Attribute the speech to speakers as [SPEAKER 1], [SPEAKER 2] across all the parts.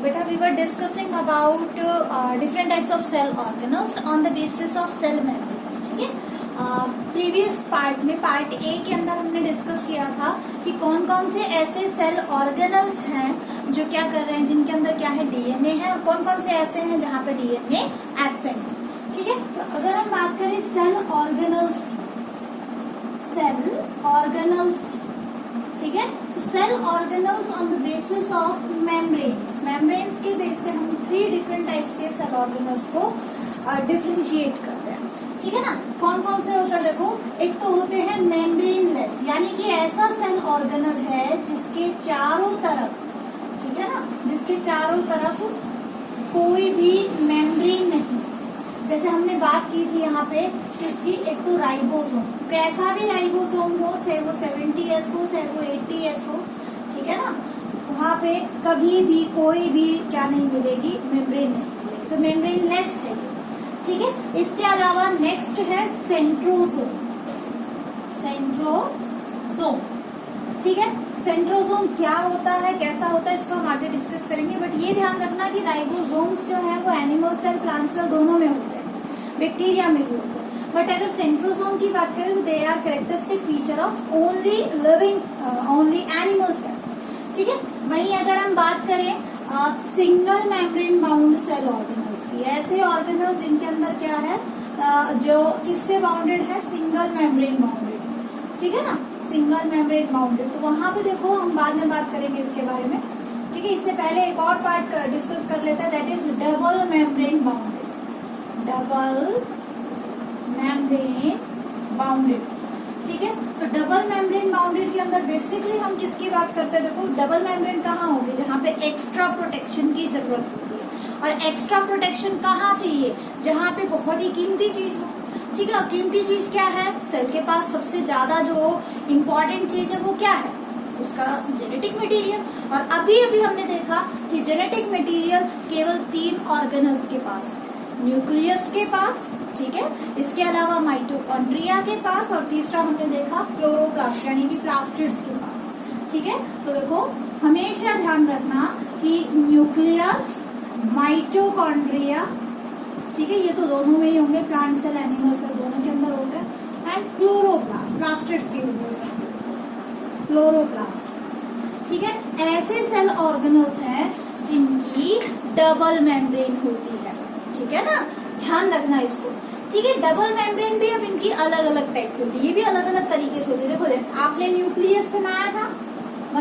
[SPEAKER 1] बेटा we were discussing about different types of cell organelles on the basis of cell membranes. ठीक है, previous part में part A के अंदर हमने डिस्कस किया था कि कौन कौन से ऐसे सेल ऑर्गेनल्स हैं जो क्या कर रहे हैं, जिनके अंदर क्या है डीएनए है, और कौन कौन से ऐसे हैं जहाँ पे डीएनए एब्सेंट है. ठीक है, तो अगर हम बात करें सेल ऑर्गेनल्स, ठीक है, तो cell organelles on the basis of membranes के बेस पे हम 3 डिफरेंट टाइप्स के सेल ऑर्गेनल्स को डिफरेंशिएट करते हैं. ठीक है ना, कौन कौन से होता है देखो. एक तो होते हैं मेम्ब्रेनलेस, यानी कि ऐसा सेल ऑर्गेनल है जिसके चारों तरफ, ठीक है ना, जिसके चारों तरफ कोई भी मेम्ब्रेन नहीं. जैसे हमने बात की थी यहाँ पे इसकी, एक तो राइबोसोम, कैसा भी राइबोसोम हो, चाहे वो 70S हो चाहे वो 80S हो, ठीक है ना, वहाँ पे कभी भी कोई भी क्या नहीं मिलेगी, मेम्ब्रेन नहीं मिलेगी, तो मेम्ब्रेनलेस है ये. ठीक है, इसके अलावा नेक्स्ट है सेंट्रोसोम. ठीक है, सेंट्रोसोम क्या होता है, कैसा होता है, इसको हम आगे डिस्कस करेंगे. बट ये ध्यान रखना कि राइबोसोम्स जो है वो एनिमल सेल, प्लांट सेल दोनों में होते हैं, बैक्टीरिया में भी होते हैं. बट अगर सेंट्रोसोम की बात करें तो they are characteristic feature of only animal cell. ठीक है, वहीं अगर हम बात करें single membrane bound cell organelles की, ऐसे ऑर्गेनल्स जिनके अंदर क्या है, जो किससे बाउंडेड है, सिंगल मेम्ब्रेन बाउंडेड. ठीक है ना, सिंगल मेम्ब्रेन बाउंडेड, तो वहां पे देखो हम बाद में बात करेंगे इसके बारे में. ठीक है, इससे पहले एक और पार्ट डिस्कस कर लेते हैं, that is double membrane bounded. ठीक है, तो डबल मेम्ब्रेन बाउंडेड के अंदर बेसिकली हम किसकी बात करते हैं, देखो डबल मेम्ब्रेन कहाँ होगी, जहाँ पे एक्स्ट्रा प्रोटेक्शन की जरूरत होती है. और एक्स्ट्रा प्रोटेक्शन कहाँ चाहिए, जहाँ पे बहुत ही कीमती चीज हो. ठीक है, कीमती चीज क्या है, सेल के पास सबसे ज्यादा जो इम्पोर्टेंट चीज है वो क्या है, उसका जेनेटिक मटेरियल. और अभी अभी हमने देखा कि जेनेटिक मटेरियल केवल 3 ऑर्गेनल्स के पास है, न्यूक्लियस के पास, ठीक है, इसके अलावा माइटोकॉन्ड्रिया के पास, और तीसरा हमने देखा क्लोरोप्लास्ट यानी कि प्लास्टिड्स के पास. ठीक है, तो देखो हमेशा ध्यान रखना कि न्यूक्लियस, माइटोकॉन्ड्रिया, ठीक है, ये तो दोनों में ही होंगे, प्लांट सेल एनिमल सेल दोनों के अंदर होता है, एंड क्लोरोप्लास्ट, प्लास्टिड्स के अंदर क्लोरोप्लास्ट. ठीक है, ऐसे सेल ऑर्गेनल्स हैं जिनकी डबल मेम्ब्रेन होती है. ठीक है ना, ध्यान रखना इसको. ठीक है, डबल मेम्ब्रेन भी अब इनकी अलग अलग टाइप की होती है, ये भी अलग अलग तरीके से होती है. देखो आपने न्यूक्लियस बनाया था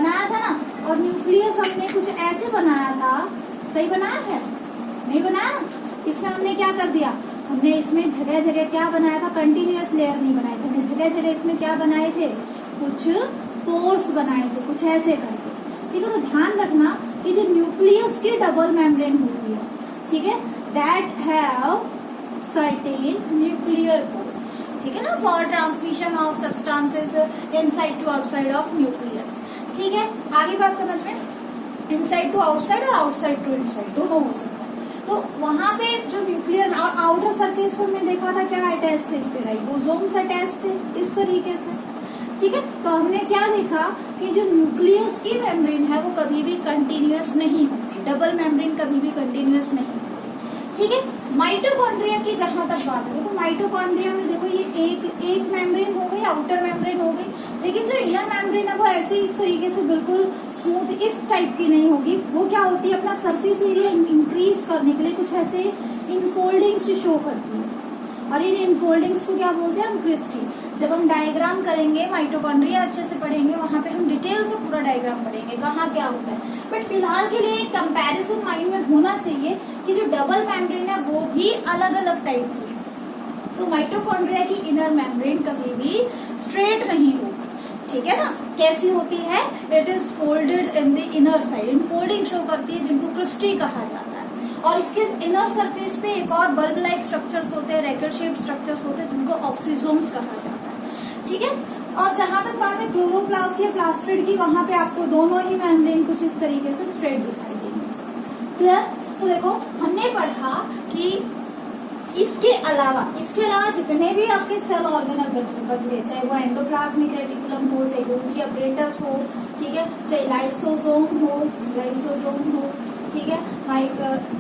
[SPEAKER 1] ना, और न्यूक्लियस हमने कुछ ऐसे बनाया था, सही बनाया है, नहीं बनाया. इसमें हमने क्या कर दिया, हमने इसमें जगह जगह क्या बनाया था, कंटिन्यूअस लेयर नहीं बनाए थे, हमने जगह जगह इसमें क्या बनाए थे, कुछ पोर्स बनाए थे, कुछ ऐसे करके. ठीक है, तो ध्यान रखना कि जो न्यूक्लियस की डबल मेम्ब्रेन होती है, ठीक है, that have certain nuclear pore. ठीक है ना, for transmission of substances inside to outside of nucleus. ठीक है, आगे बात समझ में, इनसाइड टू आउटसाइड और आउटसाइड टू इनसाइड दोनों हो सकता है. तो वहां पे जो न्यूक्लियर और आउटर सरफेस पर हमने देखा था क्या अटैच थे, इस पे राइबोसोम्स अटैच थे इस तरीके से. ठीक है, तो हमने क्या देखा कि जो न्यूक्लियस की मेम्ब्रेन है वो कभी भी कंटिन्यूअस नहीं होती, डबल मेम्ब्रेन कभी भी कंटिन्यूअस नहीं होती. ठीक है, माइटोकॉन्ड्रिया की जहां तक बात है, देखो माइटोकॉन्ड्रिया में देखो ये एक मेम्ब्रेन हो गई, आउटर मेम्ब्रेन हो गई, लेकिन जो इनर मेम्ब्रेन है वो ऐसे इस तरीके से बिल्कुल स्मूथ इस टाइप की नहीं होगी. वो क्या होती है, अपना सरफेस एरिया इंक्रीज करने के लिए कुछ ऐसे इनफोल्डिंग्स शो करती है, और इन इनफोल्डिंग्स को क्या बोलते हैं हम, क्रिस्टी. जब हम डायग्राम करेंगे, माइटोकॉन्ड्रिया अच्छे से पढ़ेंगे, वहां पे हम डिटेल से पूरा डायग्राम पढ़ेंगे कहाँ क्या होता है. बट फिलहाल के लिए एक कंपैरिजन माइंड में होना चाहिए कि जो डबल मेम्ब्रेन है वो भी अलग अलग टाइप की है. तो माइटोकॉन्ड्रिया की इनर मेम्ब्रेन कभी भी स्ट्रेट नहीं होगी. ठीक है ना, कैसी होती है, it is folded in the inner side, infolding show करती है, जिनको क्रिस्टी कहा जाता है. और इसके इनर सरफेस पे एक और बल्ब लाइक स्ट्रक्चर्स होते हैं, रैकेट शेप्ड स्ट्रक्चर्स होते हैं, जिनको ऑक्सीजोम्स कहा जाता है. ठीक है, और जहां तक बात है क्लोरोप्लास्ट या प्लास्टिड की, वहां पे आपको दोनों ही मेम्ब्रेन कुछ इस तरीके से स्ट्रेट दिखाई देंगे. क्लियर, तो देखो हमने पढ़ा कि इसके अलावा जितने भी आपके सेल ऑर्गेनल बच गए, चाहे वो एंडोप्लाज्मिक रेटिकुलम हो, चाहे गोल्गी अपरेटस हो, ठीक है, चाहे लाइसोसोम हो, ठीक है,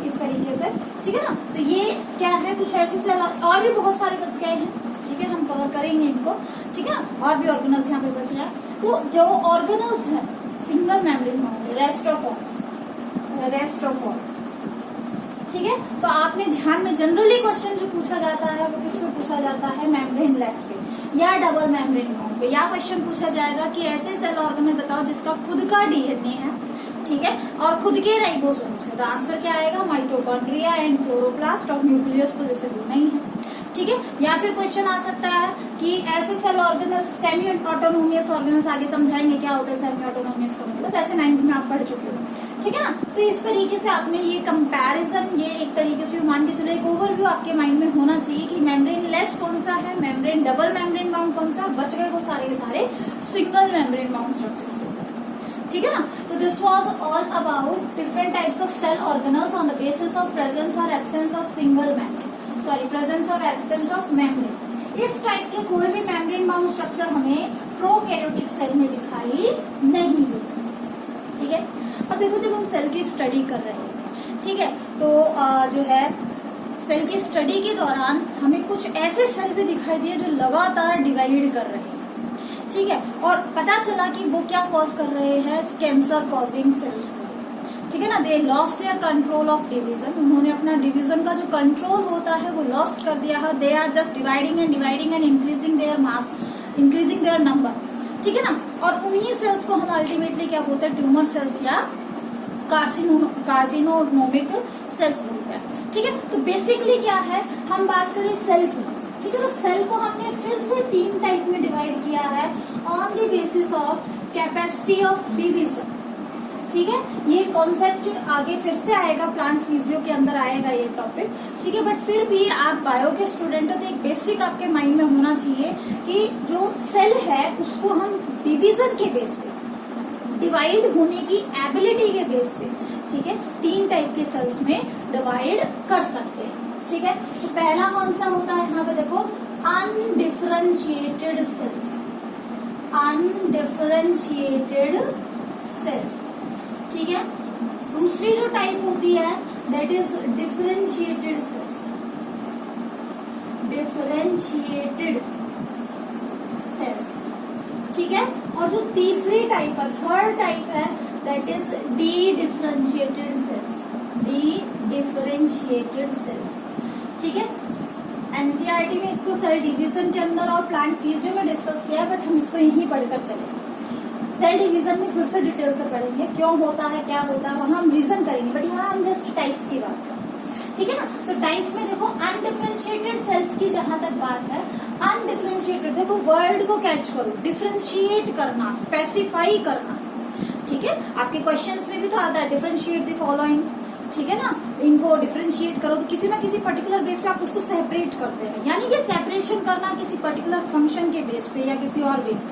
[SPEAKER 1] इस तरीके से, ठीक है ना। तो ये क्या है, कुछ ऐसे सेल और भी बहुत सारे बच गए हैं, ठीक है, हम कवर करेंगे इनको, ठीक है ना। और भी ऑर्गेनल्स यहाँ पे बच रहे हैं। तो जो ऑर्गेनल्स है सिंगल मेम्ब्रेन में होंगे, रेस्ट ऑफ ऑल, ठीक है। तो आपने ध्यान में जनरली क्वेश्चन जो पूछा जाता है वो किस पे पूछा जाता है, मेम्ब्रेन लेस पे या डबल मेम्ब्रेन बाउंड पे। या क्वेश्चन पूछा जाएगा कि ऐसे सेल ऑर्गेनल बताओ जिसका खुद का डीएनए है, ठीक है, और खुद के राइबोसोम्स है। तो आंसर क्या आएगा, माइटोकॉन्ड्रिया एंड क्लोरोप्लास्ट और न्यूक्लियस, तो जैसे वो नहीं है, ठीक है। या फिर क्वेश्चन आ सकता है कि ऐसे सेल ऑर्गेनल्स, सेमी ऑटोनोमियस ऑर्गेनल्स, आगे समझाएंगे क्या होता है सेमी ऑटोनोमियस का मतलब, ऐसे 9th में आप पढ़ चुके हो, ठीक है ना। तो इस तरीके से आपने ये कंपैरिजन, ये एक तरीके से मान के चलो एक ओवरव्यू आपके माइंड में होना चाहिए कि मेम्ब्रेन लेस कौन सा है, मेम्ब्रेन डबल मेम्ब्रेन बाउंड कौन सा, बच गए वो सारे के सारे सिंगल मेम्ब्रेन बाउंड स्ट्रक्चर्स होते हैं, ठीक है ना। तो this was all about different types of cell organelles on the basis of presence और absence of single membrane, sorry presence और एब्सेंस ऑफ मेम्ब्रेन। इस टाइप के कोई भी मेम्ब्रेन बाउंड स्ट्रक्चर हमें प्रोकैरियोटिक सेल में दिखाई नहीं देता, ठीक है। अब देखो जब हम सेल की स्टडी कर रहे हैं, ठीक है, तो जो है सेल की स्टडी के दौरान हमें कुछ ऐसे सेल भी दिखाई दिए जो लगातार डिवाइड कर रहे हैं, ठीक है, और पता चला कि वो क्या कॉज कर रहे हैं, कैंसर कॉजिंग सेल्स को, ठीक है ना। They lost their control of division, उन्होंने अपना डिवीजन का जो कंट्रोल होता है वो लॉस्ट कर दिया है। They are just dividing and increasing their mass, increasing their number, ठीक है ना। और उन्हीं सेल्स को हम अल्टीमेटली क्या बोलते हैं, ट्यूमर सेल्स या कार्सिनोमिक सेल्स बोलते हैं, ठीक है। तो बेसिकली क्या है, हम बात करें सेल की, ठीक है, तो सेल को हमने फिर से 3 टाइप में डिवाइड किया है on the basis of capacity of division, ठीक है। ये कॉन्सेप्ट आगे फिर से आएगा, प्लांट फिजियो के अंदर आएगा ये टॉपिक, ठीक है। बट फिर भी आप बायो के स्टूडेंट हो तो एक बेसिक आपके माइंड में होना चाहिए कि जो सेल है उसको हम डिवीजन के बेस पे, डिवाइड होने की एबिलिटी के बेस पे, ठीक है, 3 टाइप के सेल्स में डिवाइड कर सकते हैं, ठीक है। तो पहला कौन सा होता है, यहाँ पे देखो, अनडिफरेंशिएटेड सेल्स, अनडिफरेंशिएटेड सेल्स, ठीक है। दूसरी जो टाइप होती है that is differentiated sales, differentiated sales, ठीक है। और जो तीसरी टाइप है, थर्ड टाइप है, that is D differentiated sales, D differentiated sales, ठीक है। एनसीईआरटी में इसको सेल डिवीजन के अंदर और प्लांट फिजियो में डिस्कस किया है, बट हम इसको यहीं पढ़कर चलेंगे। सेल डिवीजन में फिर से डिटेल से पढ़ेंगे, क्यों होता है, क्या होता है, वहां हम रीजन करेंगे, बट यहाँ हम जस्ट टाइप्स की बात करें, ठीक है ना। तो टाइप्स में देखो, अनडिफरेंशिएटेड सेल्स की जहां तक बात है, अनडिफरेंशिएटेड, देखो वर्ड को कैच करो, डिफरेंशिएट करना, स्पेसिफाई करना, ठीक है। आपके क्वेश्चंस में भी तो आता है डिफरेंशिएट द फॉलोइंग, ठीक है ना। इनको डिफरेंशिएट करो तो किसी ना किसी पर्टिकुलर बेस पे आप उसको सेपरेट करते हैं, यानी कि सेपरेशन करना किसी पर्टिकुलर फंक्शन के बेस पे या किसी और बेस पे,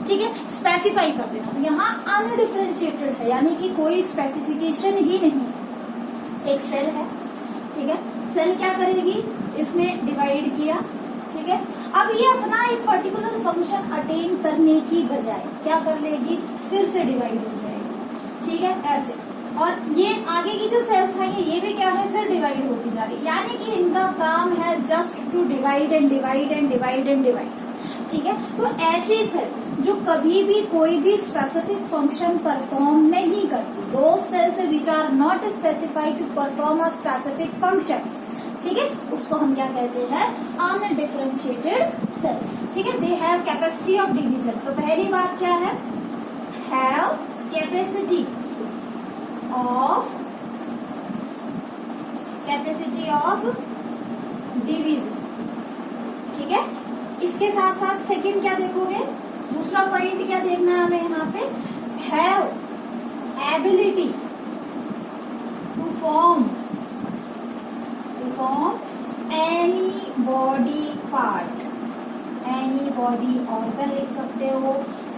[SPEAKER 1] ठीक है, स्पेसिफाई कर देना। तो यहाँ अनडिफरेंशिएटेड है, यानी कि कोई स्पेसिफिकेशन ही नहीं है। एक सेल है, ठीक है, सेल क्या करेगी, इसने डिवाइड किया, ठीक है। अब ये अपना एक पर्टिकुलर फंक्शन अटेन करने की बजाय क्या कर लेगी, फिर से डिवाइड हो जाएगी, ठीक है, ऐसे। और ये आगे की जो सेल्स आएंगे ये भी क्या है, फिर डिवाइड होती जा रही है, यानी कि इनका काम है just to divide and divide and divide and divide, ठीक है। तो ऐसी सेल जो कभी भी कोई भी स्पेसिफिक फंक्शन परफॉर्म नहीं करती, दो cells which are not specified to perform a specific function, ठीक है, उसको हम क्या कहते हैं, अनडिफरेंशिएटेड सेल्स, ठीक है। They have capacity of division. तो पहली बात क्या है, हैव कैपेसिटी ऑफ डिवीजन, ठीक है। इसके साथ साथ सेकंड क्या देखोगे, दूसरा पॉइंट क्या देखना है हमें यहाँ पे, have ability to form any body part, any body organ लिख सकते हो,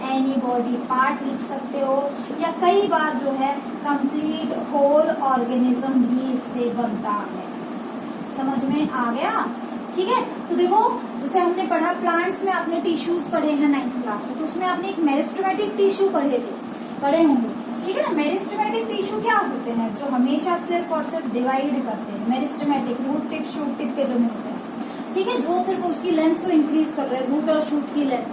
[SPEAKER 1] एनी बॉडी पार्ट लिख सकते हो, या कई बार जो है कंप्लीट होल ऑर्गेनिज्म भी इससे बनता है। समझ में आ गया, ठीक है। तो देखो जैसे हमने पढ़ा प्लांट्स में, आपने टिश्यूज पढ़े हैं 9th क्लास में, तो उसमें आपने एक मेरिस्टेमेटिक टिश्यू पढ़े होंगे, ठीक है ना। मेरिस्टेमेटिक टिश्यू क्या होते हैं, जो हमेशा सिर्फ और सिर्फ डिवाइड करते हैं। Meristematic root tip shoot tip के जो मिलते हैं, ठीक है, जो सिर्फ उसकी लेंथ को इंक्रीज कर रहे हैं, रूट और शूट की लेंथ।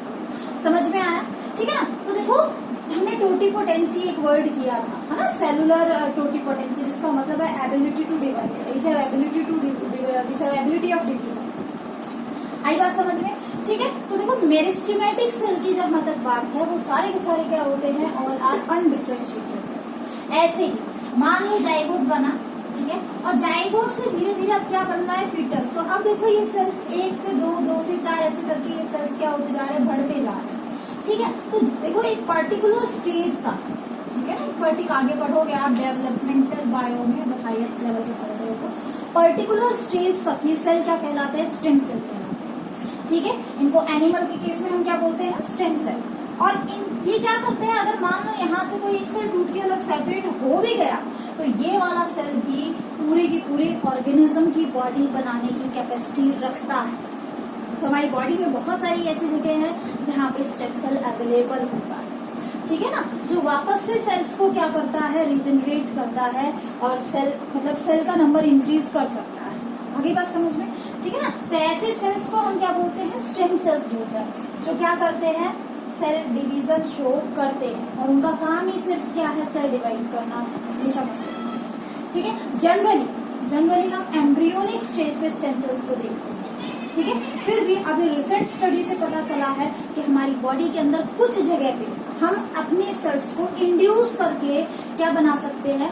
[SPEAKER 1] समझ में आया, ठीक है ना। तो देखो हमने टोटिपोटेंसी एक वर्ड किया था, है ना, सेलुलर टोटिपोटेंसी, जिसका मतलब है ability to divide, which have ability of division. आई बात समझ में, ठीक है। तो देखो मेरिस्टेमेटिक सेल की जहां तक बात है, वो सारे के सारे क्या होते हैं, ऑल आर अनडिफरेंशिएटेड सेल्स। ऐसे ही मान लो जाइगोट बना, ठीक है, और जाइगोट से धीरे धीरे अब क्या बनना है, फीटस। तो अब देखो ये सेल्स 1 से 2, 2 से 4 ऐसे करके ये सेल्स क्या होते जा रहे हैं, बढ़ते जा रहे हैं, ठीक है। तो देखो एक पर्टिकुलर स्टेज था, ठीक है ना, एक पर्टिकुलर, आगे बढ़ोगे आप डेवलपमेंटल बायो में, हायर लेवल पे पढ़ोगे तो पर्टिकुलर स्टेज तक ये सेल क्या कहलाते हैं, स्टेम सेल कहलाते हैं, ठीक है। इनको एनिमल के केस में हम क्या बोलते हैं, स्टेम सेल। और ये क्या करते हैं, अगर मान लो यहाँ से कोई एक सेल टूट के अलग सेपरेट हो भी गया, तो ये वाला सेल भी पूरी की पूरी ऑर्गेनिज्म की बॉडी बनाने की कैपेसिटी रखता है। तो हमारी बॉडी में बहुत सारी ऐसी जगह हैं जहाँ पे स्टेम सेल अवेलेबल होता है, ठीक है ना, जो वापस से सेल्स को क्या करता है, रिजेनरेट करता है, और सेल मतलब सेल का नंबर इंक्रीज कर सकता है। आगे बात समझ में, ठीक है ना। तो ऐसे सेल्स को हम क्या बोलते हैं, स्टेम सेल्स बोलते हैं, जो क्या करते हैं, सेल डिवीजन शो करते हैं, और उनका काम ही सिर्फ क्या है, सेल डिवाइड करना हमेशा करते हैं, ठीक है। जनरली हम एम्ब्रियोनिक स्टेज पे स्टेम सेल्स को देखते हैं, ठीक है। फिर भी अभी रिसर्च स्टडी से पता चला है कि हमारी बॉडी के अंदर कुछ जगह पे हम अपने सेल्स को इंड्यूस करके क्या बना सकते हैं,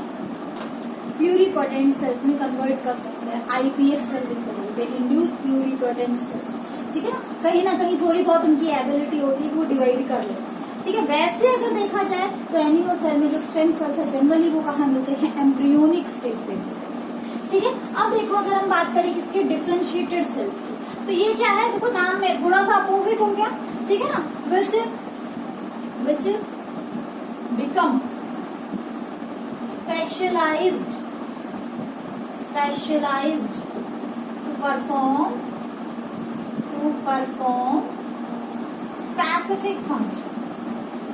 [SPEAKER 1] प्यूरिपोटेंट सेल्स में कन्वर्ट कर सकते हैं। आईपीएस सेल जिनको बोलते हैं, इंड्यूस्ड प्यूरिपोटेंट सेल्स, ठीक है ना कहीं थोड़ी बहुत उनकी एबिलिटी होती है, वो डिवाइड कर ले, ठीक है। वैसे अगर देखा जाए तो एनिमल सेल में जो स्टेम सेल्स है जनरली वो कहाँ मिलते हैं, एम्ब्रियोनिक स्टेज पे मिलते हैं, ठीक है। अब देखो अगर हम बात करें किसके, डिफरेंशिएटेड सेल्स की, तो ये क्या है, देखो नाम में थोड़ा सा अपोजिट हो गया, ठीक है ना, which become specialised to perform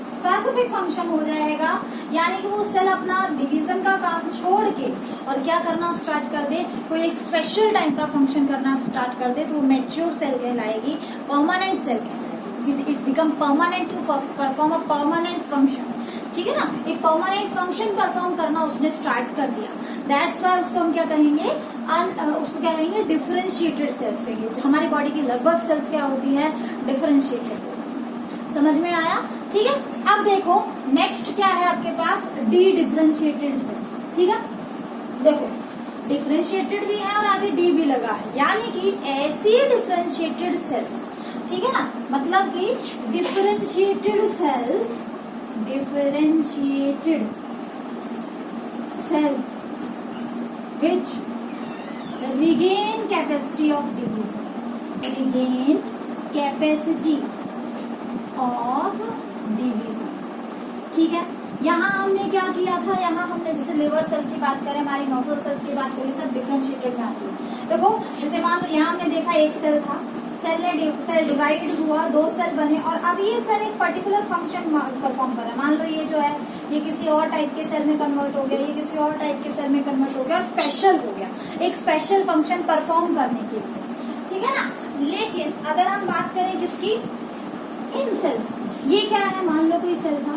[SPEAKER 1] specific function हो जाएगा, यानी कि वो सेल अपना डिवीजन का काम छोड़ के और क्या करना स्टार्ट कर दे, कोई एक स्पेशल टाइप का फंक्शन करना स्टार्ट कर दे, तो वो मैच्योर सेल कहलाएगी, परमानेंट सेल कहलाएगी। It become permanent to perform a permanent function, ठीक है ना। एक परमानेंट फंक्शन परफॉर्म करना उसने स्टार्ट कर दिया, दैट्स वाई उसको हम क्या कहेंगे, उसको क्या कहेंगे, डिफरेंशिएटेड सेल्स कहेंगे। जो हमारी बॉडी की लगभग सेल्स क्या होती है, डिफरेंशिएटेड। समझ में आया, ठीक है। अब देखो नेक्स्ट क्या है आपके पास, डी डिफरेंशिएटेड सेल्स, ठीक है। देखो डिफरेंशिएटेड भी है और आगे डी भी लगा है, यानी कि ऐसी डिफरेंशिएटेड सेल्स, ठीक है ना, मतलब कि differentiated sales which regain capacity of division, ठीक है। यहाँ हमने क्या किया था, यहाँ हमने जैसे लिवर सेल की बात करें, हमारी नोजल सेल्स की बात करें, सब डिफरेंशिएटेड में आती है। देखो जैसे मान लो यहाँ हमने देखा एक सेल था, सेल डिवाइड हुआ, 2 सेल बने, और अब ये सेल एक पर्टिकुलर फंक्शन परफॉर्म कर रहा है। मान लो ये जो है ये किसी और टाइप के सेल में कन्वर्ट हो गया, ये किसी और टाइप के सेल में कन्वर्ट हो गया, और स्पेशल हो गया, एक स्पेशल फंक्शन परफॉर्म करने के लिए, ठीक है ना। लेकिन अगर हम बात करें किसकी, इन सेल्स, ये क्या है, मान लो कोई सेल था,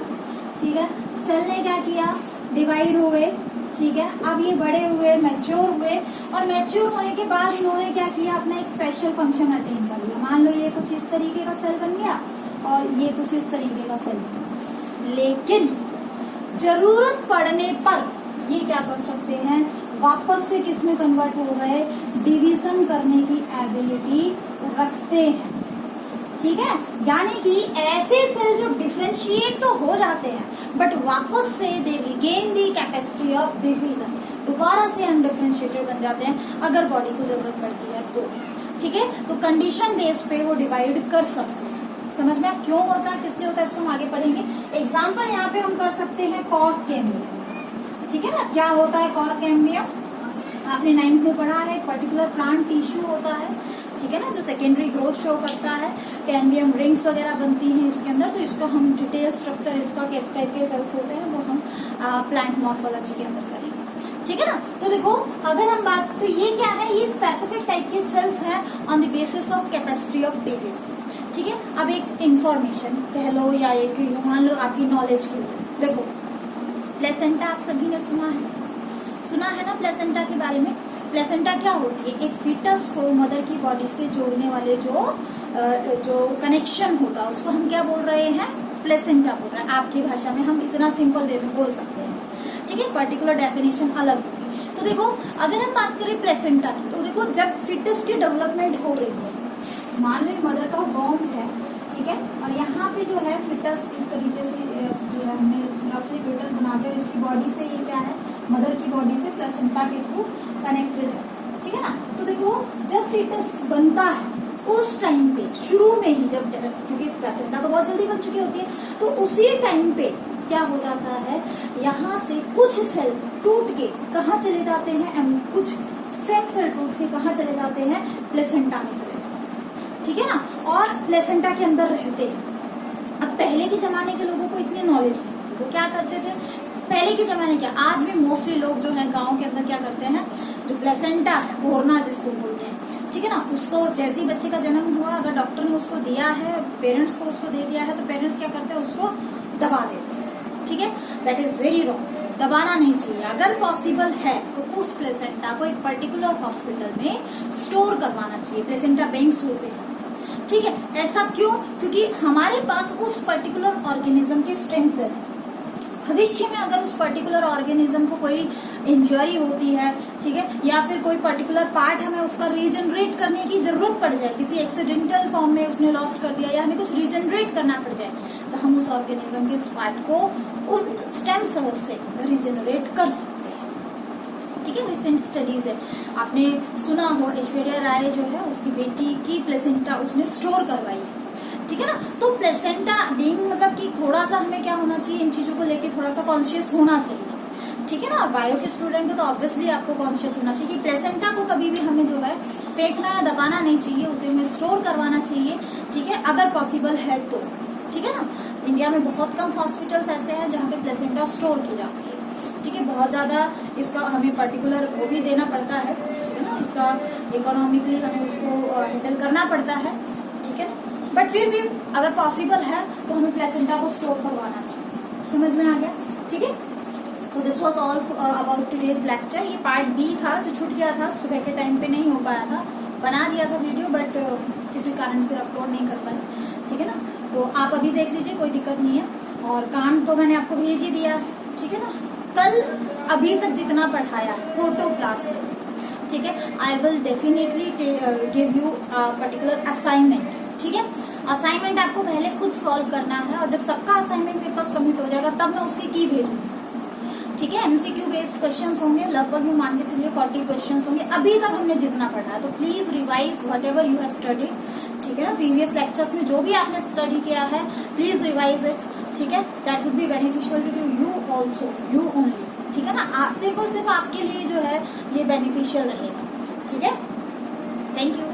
[SPEAKER 1] ठीक है, सेल ने क्या किया, डिवाइड हो गए, ठीक है। अब ये बड़े हुए, मैच्योर हुए, और मैच्योर होने के बाद इन्होंने क्या किया, अपना एक स्पेशल फंक्शन अटेन कर लिया। मान लो ये कुछ इस तरीके का सेल बन गया और ये कुछ इस तरीके का सेल बन गया, लेकिन जरूरत पड़ने पर ये क्या कर सकते हैं, वापस से किस में कन्वर्ट हो गए, डिवीजन करने की एबिलिटी रखते हैं, ठीक है। यानी कि ऐसे सेल जो डिफरेंशिएट तो हो जाते हैं बट वापस से they regain the capacity of division, दोबारा से अनडिफरेंशिएटेड बन जाते हैं अगर बॉडी को जरूरत पड़ती है तो, ठीक है। तो कंडीशन बेस पे वो डिवाइड कर सकते हैं। समझ में क्यों होता है, किसलिए होता है, इसको हम आगे पढ़ेंगे। एग्जाम्पल यहाँ पे हम कर सकते हैं कॉर्क कैम्बियम, ठीक है ना। क्या होता है कॉर्क कैम्बियम, आपने 9th में पढ़ा है, पर्टिकुलर प्लांट टिश्यू होता है, ठीक है ना, जो सेकेंडरी ग्रोथ शो करता है, कैम्बियम रिंग्स वगैरह बनती हैं इसके अंदर। तो इसको हम डिटेल स्ट्रक्चर इसका किस टाइप के सेल्स होते हैं वो हम प्लांट मॉर्फोलॉजी के अंदर करेंगे, ठीक है ना। तो देखो अगर हम बात, तो ये क्या है, ये स्पेसिफिक टाइप के सेल्स हैं on the basis of capacity of division, ठीक है। अब एक इंफॉर्मेशन कह लो या एक मान लो आपकी नॉलेज के लिए, देखो प्लेसेंटा आप सभी ने सुना है ना प्लेसेंटा के बारे में। प्लेसेंटा क्या होती है, एक फीटस को मदर की बॉडी से जोड़ने वाले जो कनेक्शन होता है उसको हम क्या बोल रहे हैं, प्लेसेंटा बोल रहे हैं। आपकी भाषा में हम इतना सिंपल वे में बोल सकते हैं, ठीक है। पर्टिकुलर डेफिनेशन अलग होगी। तो देखो अगर हम बात करें प्लेसेंटा की, तो देखो जब फीटस की डेवलपमेंट हो रही है, मान लो मदर का वॉर्म है, ठीक है, और यहाँ पे जो है फीटस इस तरीके से जो है हमने रफली फीटस बना दिया, और इसकी बॉडी से ये क्या है, मदर की बॉडी से प्लेसेंटा के थ्रू कनेक्टेड है, ठीक है ना। तो देखो जब फीटस बनता है उस टाइम पे शुरू में ही, जब क्योंकि प्लेसेंटा तो बहुत जल्दी बन चुकी होती है, तो उसी टाइम पे क्या हो जाता है, यहाँ से कुछ सेल टूट के कहाँ चले जाते हैं, कुछ स्टेम सेल टूट के कहाँ चले जाते हैं, प्लेसेंटा में चले जाते हैं, ठीक है ना, और प्लेसेंटा के अंदर रहते हैं। अब पहले के जमाने के लोगों को इतनी नॉलेज नहीं, वो क्या करते थे पहले के जमाने, क्या आज भी मोस्टली लोग जो है गांव के अंदर क्या करते हैं, जो प्लेसेंटा है, ओरना जिसको बोलते हैं, ठीक है ना, उसको जैसे ही बच्चे का जन्म हुआ, अगर डॉक्टर ने उसको दिया है, पेरेंट्स को उसको दे दिया है, तो पेरेंट्स क्या करते हैं, उसको दबा देते हैं, ठीक है। दैट इज वेरी रॉन्ग, दबाना नहीं चाहिए। अगर पॉसिबल है तो उस प्लेसेंटा को एक पर्टिकुलर हॉस्पिटल में स्टोर करवाना चाहिए। प्लेसेंटा बैंक्स होते हैं, ठीक है। ऐसा क्यों, क्योंकि हमारे पास उस पर्टिकुलर ऑर्गेनिज्म के स्टेम सेल है। भविष्य में अगर उस पर्टिकुलर ऑर्गेनिज्म को कोई इंजरी होती है, ठीक है, या फिर कोई पर्टिकुलर पार्ट हमें उसका रीजनरेट करने की जरूरत पड़ जाए, किसी एक्सीडेंटल फॉर्म में उसने लॉस्ट कर दिया या हमें कुछ रीजनरेट करना पड़ जाए, तो हम उस ऑर्गेनिज्म के उस पार्ट को उस स्टेम सेल से रीजनरेट कर सकते हैं, ठीक है। रिसेंट स्टडीज है, आपने सुना हो ऐश्वर्या राय जो है उसकी बेटी की प्लेसेंटा उसने स्टोर करवाई, ठीक है ना। तो प्लेसेंटा बीइंग मतलब कि थोड़ा सा हमें क्या होना चाहिए, इन चीजों को लेके थोड़ा सा कॉन्शियस होना चाहिए, ठीक है ना। बायो के स्टूडेंट को तो ऑब्वियसली आपको कॉन्शियस होना चाहिए कि प्लेसेंटा को कभी भी हमें जो है फेंकना या दबाना नहीं चाहिए, उसे हमें स्टोर करवाना चाहिए, ठीक है, अगर पॉसिबल है तो, ठीक है ना। इंडिया में बहुत कम हॉस्पिटल्स ऐसे हैं जहाँ पे प्लेसेंटा स्टोर की जाती है, ठीक है। बहुत ज्यादा इसका हमें पर्टिकुलर वो भी देना पड़ता है, ठीक है ना, इसका इकोनॉमिकली हमें उसको हैंडल करना पड़ता है, ठीक है। बट फिर भी अगर पॉसिबल है तो हमें प्लेसेंटा को स्टोर करवाना चाहिए। समझ में आ गया, ठीक है। तो this was all about today's lecture. ये पार्ट बी था जो छूट गया था, सुबह के टाइम पे नहीं हो पाया था, बना दिया था वीडियो बट किसी कारण से अपलोड नहीं कर पाए, ठीक है ना। तो आप अभी देख लीजिए, कोई दिक्कत नहीं है, और काम तो मैंने आपको भेज ही दिया है, ठीक है ना। कल अभी तक जितना पढ़ाया फोटो क्लास में, ठीक है, I will definitely give you particular assignment, ठीक है। असाइनमेंट आपको पहले खुद सॉल्व करना है, और जब सबका असाइनमेंट पेपर सबमिट हो जाएगा तब मैं उसकी की भेजूंगी, ठीक है। एमसीक्यू बेस्ड क्वेश्चंस होंगे, लगभग में मान के चलिए 40 क्वेश्चंस होंगे अभी तक हमने जितना पढ़ा है। तो please revise what ever you have studied, ठीक है ना। प्रीवियस लेक्चर्स में जो भी आपने स्टडी किया है प्लीज रिवाइज इट, ठीक है। That would be beneficial to you also, you only, ठीक है ना। सिर्फ और सिर्फ आपके लिए जो है ये बेनिफिशियल रहेगा, ठीक है। Thank you.